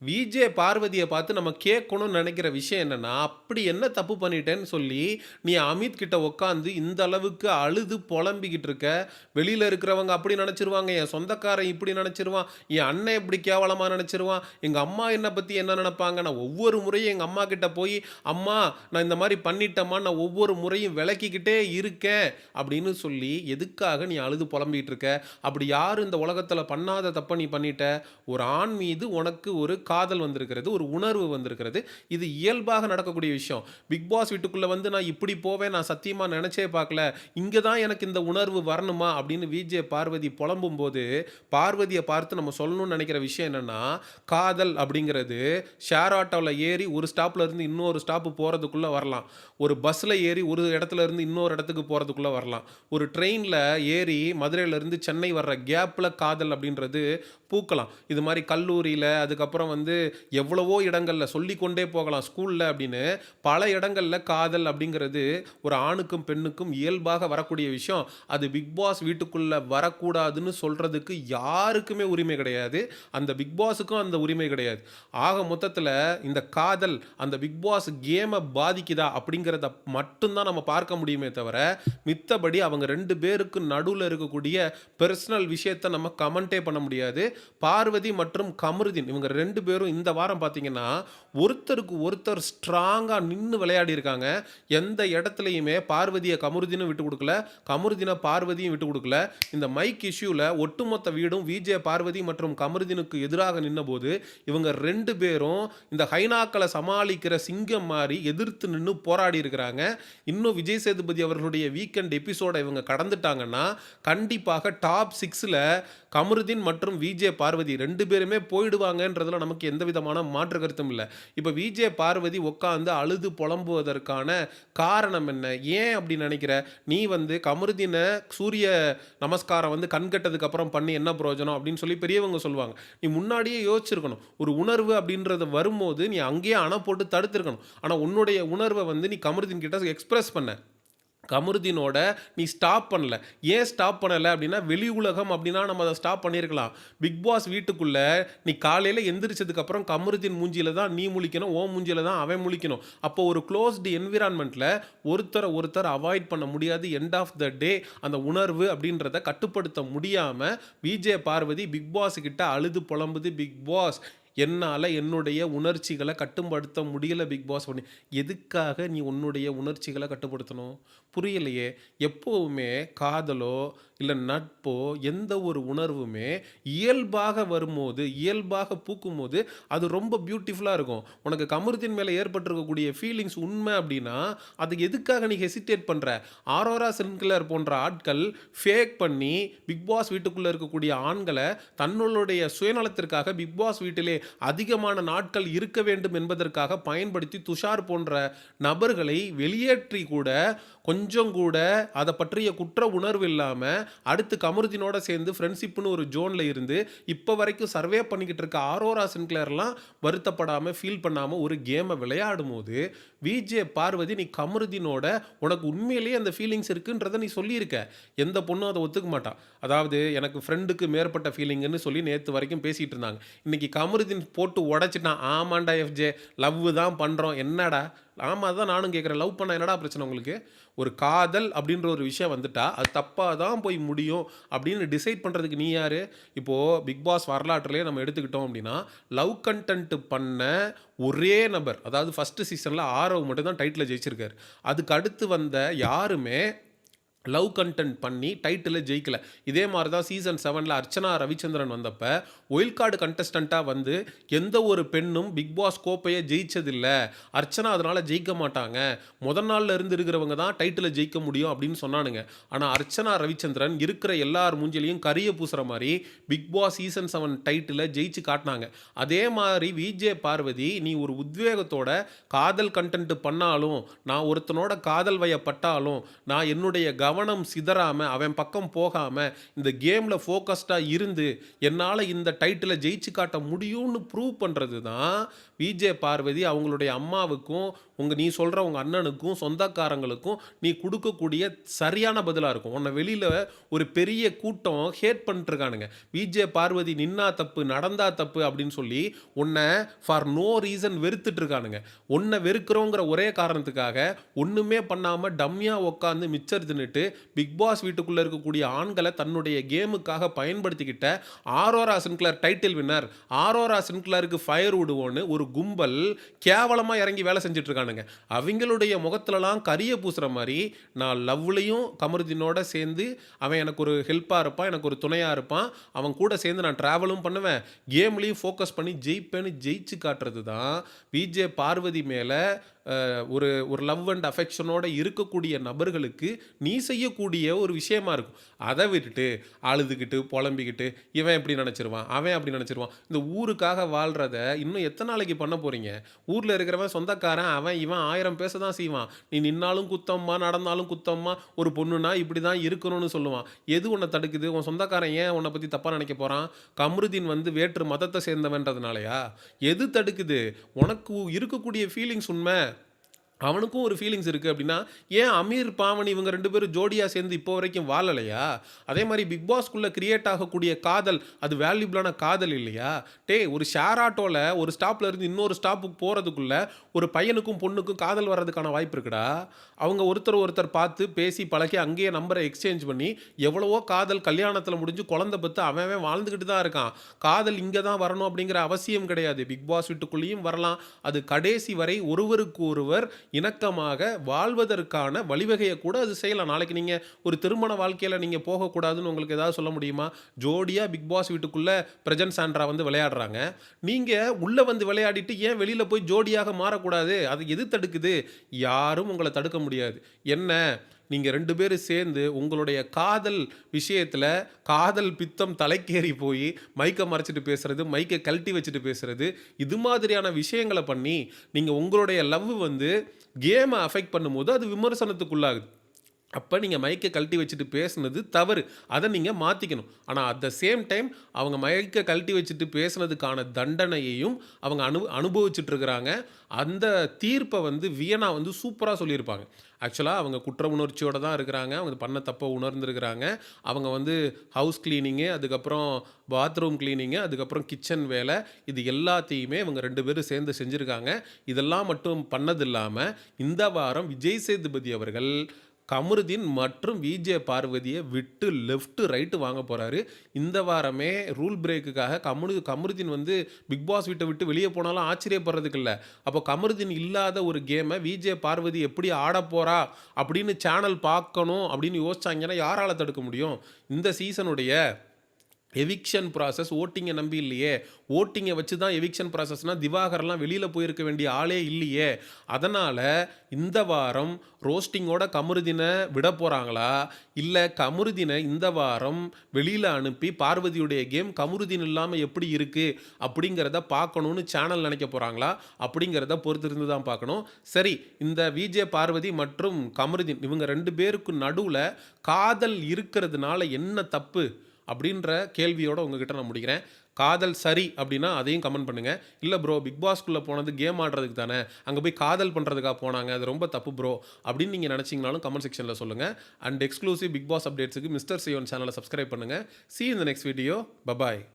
VJ பார்வதிய பார்த்து நம்ம கேட்கணும்னு நெனைக்கிற விஷயம் என்னன்னா, அப்படி என்ன தப்பு பண்ணிட்டேன்னு சொல்லி, நீ அமித் கிட்ட உட்காந்து இந்த அளவுக்கு அழுது புலம்பிக்கிட்டு இருக்க. வெளியில இருக்கிறவங்க அப்படி நெனச்சுருவாங்க, என் சொந்தக்காரன் இப்படி நெனச்சுருவான், என் அண்ணன் இப்படி கேவலமா நெனச்சுருவான், எங்க அம்மா என்ன பத்தி என்ன நெனப்பாங்க? நான் ஒவ்வொரு முறையும் எங்க அம்மா கிட்ட போய், "அம்மா நான் இந்த மாரி பண்ணிட்டேம்மா, நான் ஒவ்வொரு முறையும் விளக்கிக்கிட்டே இருக்கேன்." அப்படின்னு சொல்லி, எதுக்காக நீ அழுது புலம்பிட்டு இருக்க? அப்படி யாரும் இந்த உலகத்துல பண்ணாத தப்ப நீ பண்ணிட்ட. ஒரு ஆண் மீது உனக்கு ஒரு காதல் வந்திருக்கிறது, ஒரு உணர்வு வந்திருக்கிறது. இது இயல்பாக நடக்கக்கூடிய விஷயம். பிக் பாஸ் வீட்டுக்குள்ள வந்து நான் இப்படி போவேன், நான் சத்தியமா நெனச்சே பார்க்கல. இங்க தான் எனக்கு இந்த உணர்வு வரணுமா? அப்படின்னு விஜே பார்வதி புலம்பும்போது, பார்வதிய பார்த்து நம்ம சொல்லணும்னு நெனைக்கிற விஷயம் என்னன்னா, காதல் அப்படிங்கிறது ஷேர் ஆட்டோல ஏறி ஒரு ஸ்டாப்ல இருந்து இன்னொரு ஸ்டாப் போறதுக்குள்ள வரலாம். ஒரு பஸ்ல ஏறி ஒரு இடத்துல இருந்து இன்னொரு இடத்துக்கு போறதுக்குள்ள வரலாம். ஒரு ட்ரெயின்ல ஏறி மதுரையில இருந்து சென்னை வர்ற கேப்ல காதல் அப்படின்றது பூக்கலாம். இது மாரி கல்லூரியில, அதுக்கப்புறம் வந்து எவ்வளவோ இடங்கள்ல சொல்லிக்கொண்டே போகலாம். ஸ்கூல்ல அப்படின்னு பல இடங்கள்ல காதல் அப்படிங்கிறது ஒரு ஆணுக்கும், பெண்ணுக்கும் இயல்பாக வரக்கூடிய விஷயம். அது பிக் பாஸ் வீட்டுக்குள்ள வரக்கூடாதுன்னு சொல்றதுக்கு யாருக்குமே உரிமை கிடையாது. அந்த பிக் பாஸுக்கும் அந்த உரிமை கிடையாது. ஆக மொத்தத்தில இந்த காதல் அந்த பிக் பாஸ் கேம பாதிக்குதா அப்படிங்கிறத மட்டும் தான் நம்ம பார்க்க முடியுமே தவிர, மித்தபடி அவங்க 2 பேருக்கு நடுவுல இருக்கக்கூடிய பெர்சனல் விஷயத்த நம்ம கமெண்ட்டே பண்ண முடியாது. பார்வதி மற்றும் கமருதீன் இவங்க 2 பேரும் இந்த வாரம் பார்த்தீங்கன்னா, ஒருத்தருக்கு ஒருத்தர் ஸ்ட்ராங்கா நின்னு விளையாடியிருக்காங்க. எந்த இடத்துலயுமே பார்வதிய கமருதீனும் விட்டுக் குடுக்கல. கமருதீன பார்வதியும் விட்டுக் குடுக்கல. இந்த மைக் இஷ்யூல ஒட்டுமொத்த வீடும் விஜே பார்வதி மற்றும் கமருதீனுக்கு எதிராக நின்னபோது, இவங்க 2 பேரும் இந்த ஹைனாக்கள சமாளிக்கிற சிங்கம் மாரி எதிர்த்து நின்னு போராடி இருக்கிறாங்க. இன்னும் விஜய் சேதுபதி அவர்களுடைய வீக்கெண்ட் எபிசோட இவங்க கடந்துட்டாங்கன்னா, கண்டிப்பாக டாப் 6ல கமருதீன் மற்றும் விஜே பார்வதி 2 பேருமே போயிடுவாங்கன்றதுல நமக்கு எந்த விதமான மாற்று கருத்தும் இல்ல. இப்ப விஜே பார்வதி உட்கார்ந்து அழுது புலம்புவதற்கான காரணம் என்ன? ஏன் அப்படி நினைக்கிற? நீ வந்து கமருதீன சூரிய நமஸ்காரம் வந்து கண்கட்டதுக்கு அப்புறம் பண்ணி என்ன பிரயோஜனம்? அப்படின்னு சொல்லி பெரியவங்க சொல்லுவாங்க. நீ முன்னாடியே யோசிச்சிருக்கணும். ஒரு உணர்வு அப்படின்றது வரும்போது, நீ அங்கேயே அணை போட்டு தடுத்திருக்கணும். ஆனா உன்னுடைய உணர்வ வந்து நீ கமருதீன் கிட்ட எக்ஸ்பிரஸ் பண்ண. கமருதீனோட நீ ஸ்டாப் பண்ணல. ஏன் ஸ்டாப் பண்ணல அப்படின்னா, வெளி உலகம் அப்படின்னா நம்ம அத ஸ்டாப் பண்ணியிருக்கலாம். பிக் பாஸ் வீட்டுக்குள்ள நீ காலையில எந்திரிச்சதுக்கு அப்புறம் கமருதீன் மூஞ்சில தான் நீ முழிக்கணும். உன் மூஞ்சில தான் அவன் முழிக்கணும். அப்போ ஒரு குளோஸ்டு என்விரான்மென்ட்ல ஒருத்தர ஒருத்தர் அவாய்ட் பண்ண முடியாது. எண்ட் ஆஃப் த டே அந்த உணர்வு அப்படின்றத கட்டுப்படுத்த முடியாம விஜே பார்வதி பிக் பாஸ் கிட்ட அழுது புலம்புது. பிக் பாஸ் என்னால என்னுடைய உணர்ச்சிகள கட்டுப்படுத்த முடியல பிக் பாஸ் பண்ணி. எதுக்காக நீ உன்னுடைய உணர்ச்சிகள கட்டுப்படுத்தணும்? புரியலையே! எப்பவுமே காதலோ, இல்ல நட்போ, எந்த ஒரு உணர்வுமே இயல்பாக வரும்போது, இயல்பாக பூக்கும்போது, அது ரொம்ப பியூட்டிஃபுல்லா இருக்கும். உனக்கு கமருதீன் மேல ஏற்பட்டிருக்கக்கூடிய ஃபீலிங்ஸ் உண்மை அப்டின்னா, அது எதுக்காக நீ ஹெசிடேட் பண்ற? ஆரோரா சின்க்ளேர் போன்ற ஆட்கள் ஃபேக் பண்ணி, பிக் பாஸ் வீட்டுக்குள்ள இருக்கக்கூடிய ஆண்கள தங்களுடைய சுயநலத்திற்காக பிக் பாஸ் வீட்டிலே அதிகமான நாட்கள் இருக்க வேண்டும் என்பதற்காக பயன்படுத்தி, துஷார் போன்ற நபர்களை வெளியேற்றி கூட, கொஞ்சம் கூட அத பற்றிய குற்ற உணர்வு இல்லாம, அடுத்து கமருதீனோட சேர்ந்து ஃப்ரெண்ட்ஷிப்னு ஒரு ஜோன்ல இருந்து, இப்ப வரைக்கும் சர்வே பண்ணிக்கிட்டு இருக்க ஆரோரா சின்க்ளேர்லாம் வருத்தப்படாம, ஃபீல் பண்ணாம ஒரு கேம விளையாடும்போது, விஜே பார்வதி நீ கமருதீனோட உனக்கு உண்மையிலேயே அந்த ஃபீலிங்ஸ் இருக்குன்றத நீ சொல்லியிருக்க. எந்த பொண்ணும் அத ஒத்துக்க மாட்டா. அதாவது எனக்கு ஃப்ரெண்டுக்கு மேற்பட்ட ஃபீலிங்குன்னு சொல்லி நேத்து வரைக்கும் பேசிட்டு இருந்தாங்க. இன்னைக்கு கமருதீன் போட்டு உடைச்சுட்டான். ஆமான்டா எஃப்ஜே லவ் தான் பண்றோம். என்னடா? ஆமா அதான் நானும் கேட்கிறேன். லவ் பண்ணா என்னடா பிரச்சனை உங்களுக்கு? ஒரு காதல் அப்படின்ற ஒரு விஷயம் வந்துட்டா, அது தப்பா தான் போய் முடியும் அப்படின்னு டிசைட் பண்றதுக்கு நீ யாரு? இப்போ பிக் பாஸ் வரலாற்றிலேயே நம்ம எடுத்துக்கிட்டோம் அப்படின்னா, லவ் கன்டென்ட் பண்ண ஒரே நபர், அதாவது ஃபர்ஸ்ட் சீசன்ல ஆரவ் மட்டும் தான் டைட்டில ஜெயிச்சிருக்காரு. அதுக்கு அடுத்து வந்த யாருமே லவ் கன்டென்ட் பண்ணி டைட்டில ஜெயிக்கல. இதே மாரி தான் சீசன் 7ல அர்ச்சனா ரவிச்சந்திரன் வந்தப்ப, ஒயில்ட் கார்டு கண்டெஸ்டன்ட்டா வந்து எந்த ஒரு பெண்ணும் பிக் பாஸ் கோப்பைய ஜெயிச்சதில்ல. அர்ச்சனா அதனால ஜெயிக்க மாட்டாங்க. முதல் நாள்ல இருந்து இருக்கிறவங்க தான் டைட்டில ஜெயிக்க முடியும் அப்படின்னு சொன்னானுங்க. ஆனா அர்ச்சனா ரவிச்சந்திரன் இருக்கிற எல்லார் மூஞ்சிலயும் கரிய பூசுற மாரி பிக் பாஸ் சீசன் 7 டைட்டில ஜெயிச்சு காட்டுனாங்க. அதே மாரி விஜே பார்வதி நீ ஒரு உத்வேகத்தோட காதல் கன்டென்ட் பண்ணாலும், நான் ஒருத்தனோட காதல் வயப்பட்டாலும், நான் என்னுடைய கவனம் சிதறாம, அவன் பக்கம் போகாம, இந்த கேம்ல ஃபோகஸ்டா இருந்து, என்னால இந்த டைட்டில ஜெயிச்சு காட்ட முடியும்னு ப்ரூவ் பண்றது தான் விஜே பார்வதி அவங்களுடைய அம்மாவுக்கும், நீ சொல்ற உங்க அண்ணனுக்கும், சொந்தக்காரங்களுக்கும் நீ குடுக்கக்கூடிய சரியான பதிலா இருக்கும். உன்ன வெளியில ஒரு பெரிய கூட்டம் ஹேட் பண்ணிட்டு இருக்கானுங்க. விஜே பார்வதி நின்னா தப்பு, நடந்தா தப்பு அப்படின்னு சொல்லி, உன்ன ஃபார் நோ ரீசன் வெறுத்துட்டு இருக்கானுங்க. உன்ன வெறுக்கிறோங்கிற ஒரே காரணத்துக்காக, ஒண்ணுமே பண்ணாம டம்மியா உட்கார்ந்து மிச்சர் தின்னுட்டு, பிக் பாஸ் வீட்டுக்குள்ள இருக்கக்கூடிய ஆண்கள தன்னுடைய கேமுக்காக பயன்படுத்திக்கிட்ட Aurora Sinclair title winner, Aurora சின்க்ளருக்கு ஃபயர் விடுவோன்னு ஒரு கும்பல் கேவலமா இறங்கி வேலை செஞ்சுட்டு இருக்கானுங்க. அவிங்களுடைய முகத்துலலாம் கரிய பூசுற மாரி, நான் லவ்லயும் கமருதீனோட சேர்ந்து அவன் எனக்கு ஒரு ஹெல்ப்பா இருப்பான், எனக்கு ஒரு துணையா இருப்பான். அவன் கூட சேர்ந்து நான் டிராவலும் பண்ணுவேன். கேம்லயும் ஃபோக்கஸ் பண்ணி ஜெயிப்பேன்னு ஜெயிச்சு காட்டுறது தான் விஜே பார்வதி மேல ஒரு ஒரு லவ் அண்ட் அஃபெக்ஷனோட இருக்கக்கூடிய நபர்களுக்கு நீ செய்யக்கூடிய ஒரு விஷயமா இருக்கும். அதை விட்டுட்டு அழுதுகிட்டு புலம்பிக்கிட்டு இவன் எப்படி நினச்சிருவான், அவன் அப்படி நினச்சிருவான், இந்த ஊருக்காக வாழ்கிறத இன்னும் எத்தனை நாளைக்கு பண்ண போகிறீங்க? ஊரில் இருக்கிறவன் சொந்தக்காரன் அவன் இவன் 1000 பேச தான் செய்வான். நீ நின்னாலும் குத்தம்மா, நடந்தாலும் குத்தம்மா, ஒரு பொண்ணுனா இப்படி தான் இருக்கணும்னு சொல்லுவான். எது உன்னை தடுக்குது? உன் சொந்தக்காரன் ஏன் உன்னை பற்றி தப்பாக நினைக்க போகிறான்? கமருதீன் வந்து வேற்று மதத்தை சேர்ந்தவன்றதுனாலயா? எது தடுக்குது? உனக்கு இருக்கக்கூடிய ஃபீலிங்ஸ் உண்மை, அவனுக்கும் ஒரு ஃபீலிங்ஸ் இருக்குது அப்படின்னா, ஏன் அமீர், பாவனி இவங்க 2 பேரும் ஜோடியாக சேர்ந்து இப்போ வரைக்கும் வாழலையா? அதே மாதிரி பிக் பாஸ்க்குள்ளே கிரியேட் ஆகக்கூடிய காதல், அது வேல்யூபிளான காதல் இல்லையா? ஒரு ஷேர் ஆட்டோவில் ஒரு ஸ்டாப்ல இருந்து இன்னொரு ஸ்டாப்புக்கு போகிறதுக்குள்ள ஒரு பையனுக்கும் பொண்ணுக்கும் காதல் வர்றதுக்கான வாய்ப்பு இருக்குடா. அவங்க ஒருத்தர் பார்த்து பேசி பழகி அங்கேயே நம்பரை எக்ஸ்சேஞ்ச் பண்ணி எவ்வளவோ காதல் கல்யாணத்தில் முடிஞ்சு குழந்தை பெற்று அவன் வாழ்ந்துக்கிட்டு தான் இருக்கான். காதல் இங்கே தான் வரணும் அப்படிங்கிற அவசியம் கிடையாது. பிக் பாஸ் வீட்டுக்குள்ளேயும் வரலாம். அது கடைசி வரை ஒருவருக்கு ஒருவர் இணக்கமாக வாழ்வதற்கான வழிவகையை கூட அது செய்யலாம். நாளைக்கு நீங்கள் ஒரு திருமண வாழ்க்கையில் நீங்கள் போகக்கூடாதுன்னு உங்களுக்கு ஏதாவது சொல்ல முடியுமா? ஜோடியாக பிக் பாஸ் வீட்டுக்குள்ளே பிரஜன் சாண்ட்ரா வந்து விளையாடுறாங்க. நீங்கள் உள்ளே வந்து விளையாடிட்டு ஏன் வெளியில் போய் ஜோடியாக மாறக்கூடாது? அது எது தடுக்குது? யாரும் உங்களை தடுக்க முடியாது. என்ன, நீங்கள் 2 பேரும் சேர்ந்து உங்களுடைய காதல் விஷயத்தில் காதல் பித்தம் தலைக்கேறி போய் மைக்கை மறைச்சிட்டு பேசுறது, மைக்கை கழட்டி வச்சுட்டு பேசுறது, இது மாதிரியான விஷயங்களை பண்ணி நீங்கள் உங்களுடைய லவ் வந்து கேமை அஃபெக்ட் பண்ணும்போது அது விமர்சனத்துக்குள்ளாகுது. அப்போ நீங்கள் மைக்கை கழட்டி வச்சுட்டு பேசுனது தவறு. அதை நீங்கள் மாற்றிக்கணும். ஆனால் அட் த சேம் டைம் அவங்க மைக்கை கழட்டி வச்சுட்டு பேசுனதுக்கான தண்டனையையும் அவங்க அனுபவிச்சுட்டு இருக்கிறாங்க. அந்த தீர்ப்பை வந்து வியனா வந்து சூப்பராக சொல்லியிருப்பாங்க. ஆக்சுவலாக அவங்க குற்ற உணர்ச்சியோடு தான் இருக்கிறாங்க. அவங்க பண்ண தப்பை உணர்ந்துருக்கிறாங்க. அவங்க வந்து ஹவுஸ் கிளீனிங்கு, அதுக்கப்புறம் பாத்ரூம் கிளீனிங்கு, அதுக்கப்புறம் கிச்சன் வேலை, இது எல்லாத்தையுமே இவங்க 2 பேரும் சேர்ந்து செஞ்சுருக்காங்க. இதெல்லாம் மட்டும் பண்ணது இல்லாமல் இந்த வாரம் விஜய் சேதுபதி அவர்கள் கமருதீன் மற்றும் விஜே பார்வதியை விட்டு லெஃப்ட் ரைட்டு வாங்க போகிறாரு. இந்த வாரமே ரூல் பிரேக்குக்காக கமருதீன் வந்து பிக் பாஸ் வீட்டை விட்டு வெளியே போனாலும் ஆச்சரியப்படுறதுக்கு இல்லை. அப்போ கமருதீன் இல்லாத ஒரு கேமை விஜே பார்வதி எப்படி ஆட போகிறா அப்படின்னு சேனல் பார்க்கணும் அப்படின்னு யோசிச்சாங்கன்னா யாரால் தடுக்க முடியும்? இந்த சீசனுடைய எவிக்ஷன் ப்ராசஸ் ஓட்டிங்கை நம்பி இல்லையே. ஓட்டிங்கை வச்சு தான் எவிக்ஷன் ப்ராசஸ்னால் திவாகர்லாம் வெளியில் போயிருக்க வேண்டிய ஆளே இல்லையே. அதனால் இந்த வாரம் ரோஸ்டிங்கோட கமருதீனை விட போகிறாங்களா, இல்லை கமருதீனை இந்த வாரம் வெளியில் அனுப்பி பார்வதியுடைய கேம் கமருதீன் இல்லாமல் எப்படி இருக்குது அப்படிங்கிறத பார்க்கணுன்னு சேனல் நினைக்க போகிறாங்களா அப்படிங்கிறத பொறுத்திருந்து தான் பார்க்கணும். சரி, இந்த விஜே பார்வதி மற்றும் கமருதீன் இவங்க 2 பேருக்கு நடுவில் காதல் இருக்கிறதுனால என்ன தப்பு அப்படின்ற கேள்வியோடு உங்ககிட்ட நான் முடிக்கிறேன். காதல் சரி அப்படின்னா அதையும் கமெண்ட் பண்ணுங்கள். இல்லை ப்ரோ, பிக் பாஸ்க்குள்ளே போனது கேம் ஆடுறதுக்கு தானே, அங்கே போய் காதல் பண்ணுறதுக்காக போனாங்க, அது ரொம்ப தப்பு ப்ரோ அப்படின்னு நீங்கள் நினச்சிங்கனாலும் கமெண்ட் செக்ஷனில் சொல்லுங்கள். அண்ட் எக்ஸ்க்ளூசிவ் பிக் பாஸ் அப்டேட்ஸுக்கு மிஸ்டர் சியோன் சேனலை சப்ஸ்கிரைப் பண்ணுங்கள். See you in the next video. Bye bye.